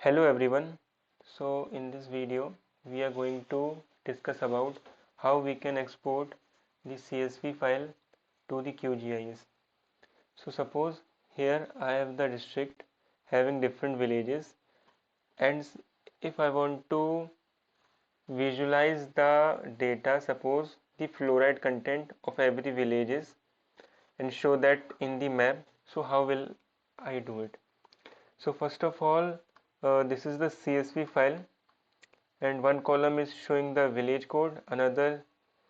Hello everyone. So in this video we are going to discuss about how we can export the CSV file to the QGIS. So suppose here I have the district having different villages, and if I want to visualize the data, suppose the fluoride content of every villages, and show that in the map, so how will I do it? So first of all, this is the CSV file, and one column is showing the village code, another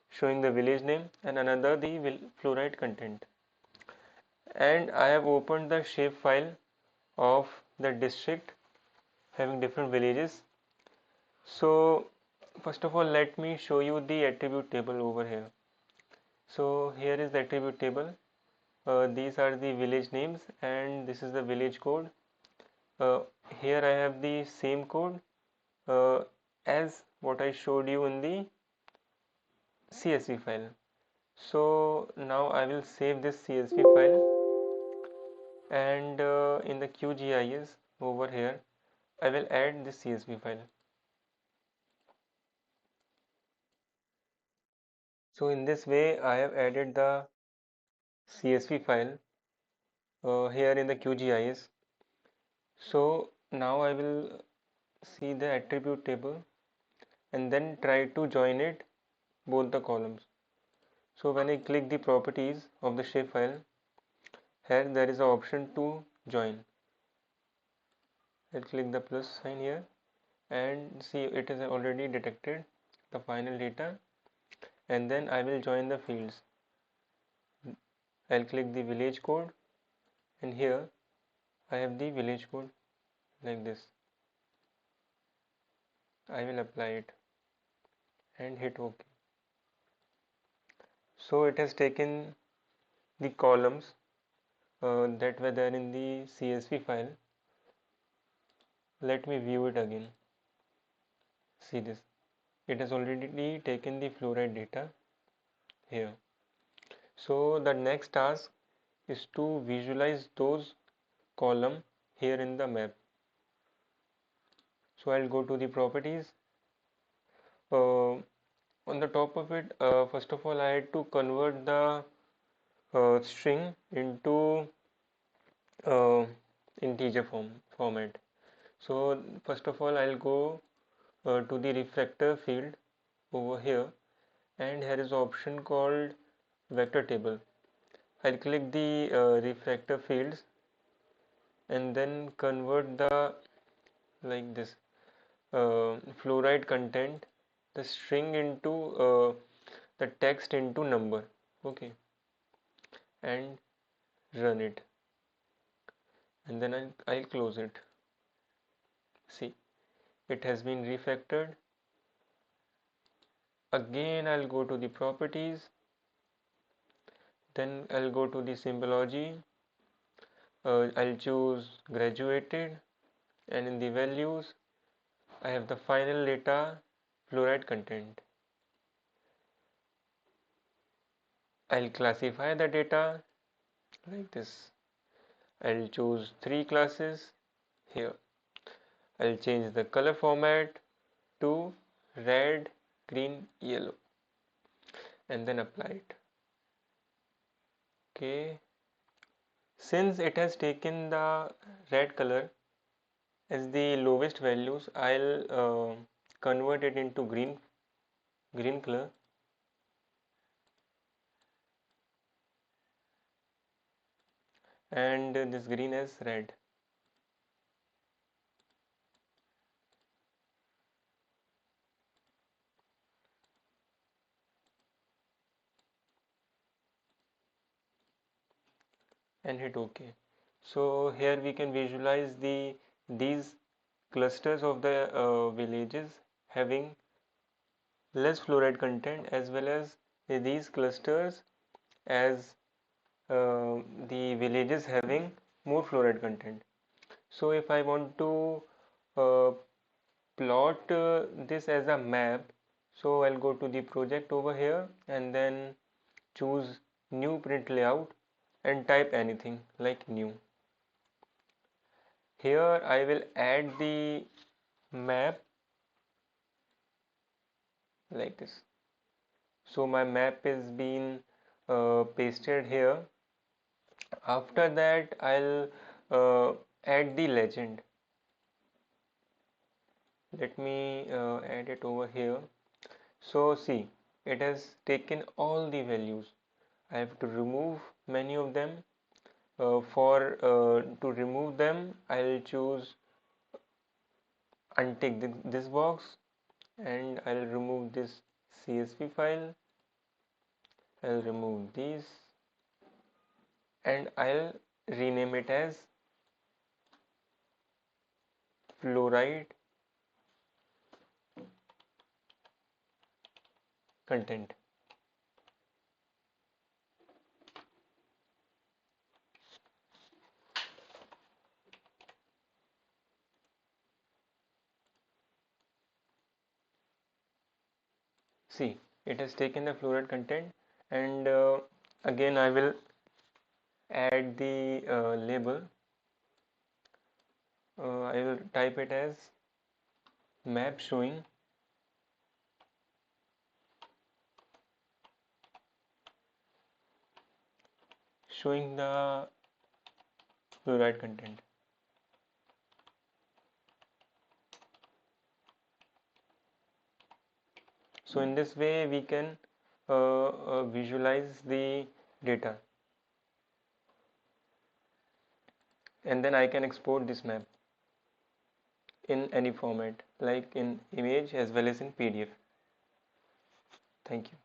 showing the village name, and another the fluoride content. And I have opened the shapefile of the district having different villages. So first of all, let me show you the attribute table over here. So here is the attribute table. These are the village names and this is the village code. uh, Here I have the same code uh, as what I showed you in the CSV file. So now I will save this CSV file, and in the QGIS over here I will add this CSV file. So in this way I have added the CSV file here in the QGIS. So now I will see the attribute table and then try to join it both the columns. So when I click the properties of the shapefile, here there is an option to join. I'll click the plus sign here and see it is already detected the final data, and then I will join the fields. I'll click the village code, and here I have the village code like this. I will apply it and hit OK. So it has taken the columns that were there in the CSV file. Let me view it again. See this. It has already taken the fluoride data here. So the next task is to visualize those column here in the map. So I'll go to the properties. On the top of it, first of all I had to convert the string into uh, integer format. So first of all I'll go to the refractor field over here, and here is option called vector table. I'll click the refractor fields and then convert the like this fluoride content, the string into the text into number. Okay, and run it, and then I'll close it. See, it has been refactored. Again I'll go to the properties, then I'll go to the symbology. I'll choose graduated, and in the values I have the final data fluoride content. I'll classify the data like this. I'll choose 3 classes here. I'll change the color format to red, green, yellow, and then apply it. Okay, since it has taken the red color as the lowest values, I'll convert it into green color, and this green as red. And hit OK. So here we can visualize these clusters of the villages having less fluoride content, as well as these clusters as the villages having more fluoride content. So if I want to uh, plot this as a map, so I'll go to the project over here and then choose new print layout and type anything like new. Here I will add the map like this. So my map is being pasted here. After that I'll add the legend. Let me add it over here. So see, it has taken all the values. I have to remove many of them. To remove them, I'll choose untick this box and I'll remove this CSV file. I'll remove these and I'll rename it as fluoride content. See, it has taken the fluoride content, and again I will add the label. I will type it as map showing the fluoride content. So in this way we can visualize the data, and then I can export this map in any format, like in image as well as in PDF. Thank you.